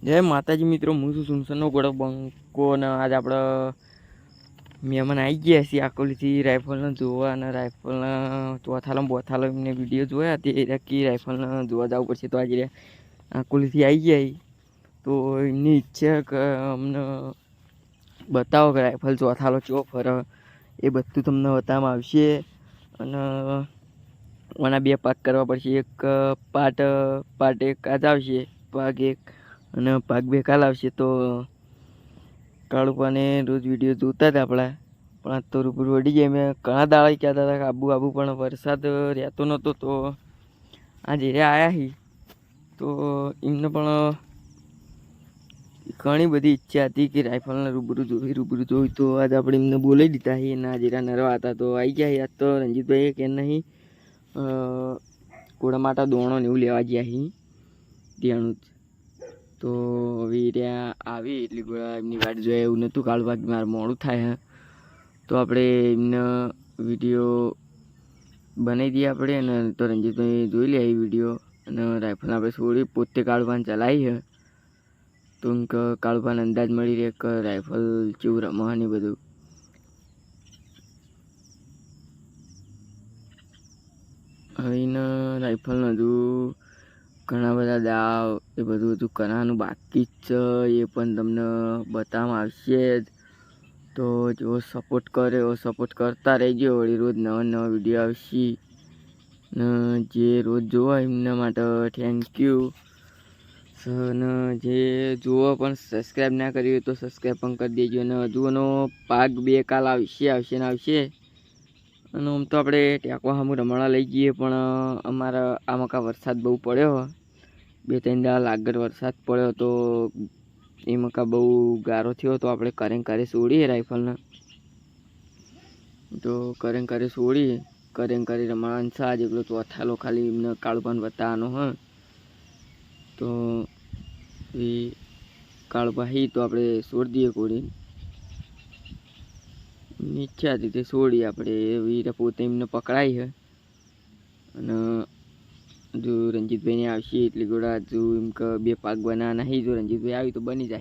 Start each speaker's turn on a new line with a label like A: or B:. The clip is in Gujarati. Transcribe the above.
A: જય માતાજી મિત્રો, હું છું સુનસનનો ગોળો બંકો અને આજે આપણે મહેમાન આવી ગયા છીએ આકોલીથી રાઇફલને જોવા અને રાઇફલના ચોથાલો બોથાલો એમને વિડીયો જોયા તે કે રાઇફલને જોવા જવું પડશે. તો આજે આકોલીથી આવી ગયા તો એમની ઈચ્છા કે અમને બતાવો કે રાઇફલ ચોથાલો ચો ફરે એ બધું તમને બતાવવામાં આવશે. અને આના બે પાક કરવા પડશે. એક પાર્ટ એક આજ આવશે, ભાગ એક, અને ભાગ બે કાલ આવશે. તો કાળુપાને રોજ વિડીયો જોતા હતા આપણા, પણ આજ તો રૂબરૂ વળી જાય. મેં ઘણા દાડા કહેતા હતા કે આબુ પણ વરસાદ રહેતો નહોતો. તો આજે આવ્યા હી તો એમને પણ ઘણી બધી ઈચ્છા હતી કે રાઇફલને રૂબરૂ જોઈ. તો આજે આપણે એમને બોલાવી દીધા હી અને આજે નરવા હતા તો આવી ગયા. યાદ તો રંજીતભાઈ કે નહીં ઘોડા માટે દોણો ને એવું લેવા ગયા હી ત્યાંનું જ. તો હવે ત્યાં આવી એટલી ઘોડા એમની વાટ જોઈએ એવું નહોતું. કાળ ભાગ મારે મોડું થાય હે તો આપણે એમને વિડીયો બનાવી દઈએ આપણે. અને તો રંજીતભાઈ જોઈ લે એ વિડીયો. અને રાઇફલ આપણે છોડી પોતે કાળભાન ચલાવી છે તો એમ કે કાળભાન અંદાજ મળી રહે કે રાઇફલ કેવું રમવા ને બધું. હવે એને રાઇફલનું હજુ ઘણા બધા દાવ એ બધું કરવાનું બાકી જ છે. એ પણ તમને બતાવવામાં આવશે જ. તો જેવો સપોર્ટ કરે એવો સપોર્ટ કરતા રહેજો. વળી રોજ નવા વિડીયો આવશે ને જે રોજ જોવા એમના માટે થેન્ક યુ. અને જે જોવો પણ સબસ્ક્રાઈબ ના કરી હોય તો સબસ્ક્રાઈબ પણ કરી દેજો. અને હજુ એનો ભાગ બે કાલ આવશે ને આવશે. અને આમ તો આપણે ટેકો સામું રમણા લઈ જઈએ પણ અમારા આમાં કાં વરસાદ બહુ પડ્યો. 2-3 દાડા લાગર વરસાદ પડ્યો તો એમાં કાં બહુ ગારો થયો. તો આપણે કરે છોડીએ રાઇફલને. તો કરે છોડીએ કરે રમવાનું સાજ એટલો ચોથાલો ખાલી એમને કાળુપાન બતાવવાનો હ. તો એ કાળભાઈ તો આપણે છોડી દઈએ કોડી ઈચ્છા હતી તે છોડી આપણે. એવી પોતે એમને પકડાય છે. અને જો રંજીતભાઈને આવશે એટલી ગોળા હજુ એમ કે બે પાક બનાવવાના નહીં. જો રંજીતભાઈ આવી તો બની જાય.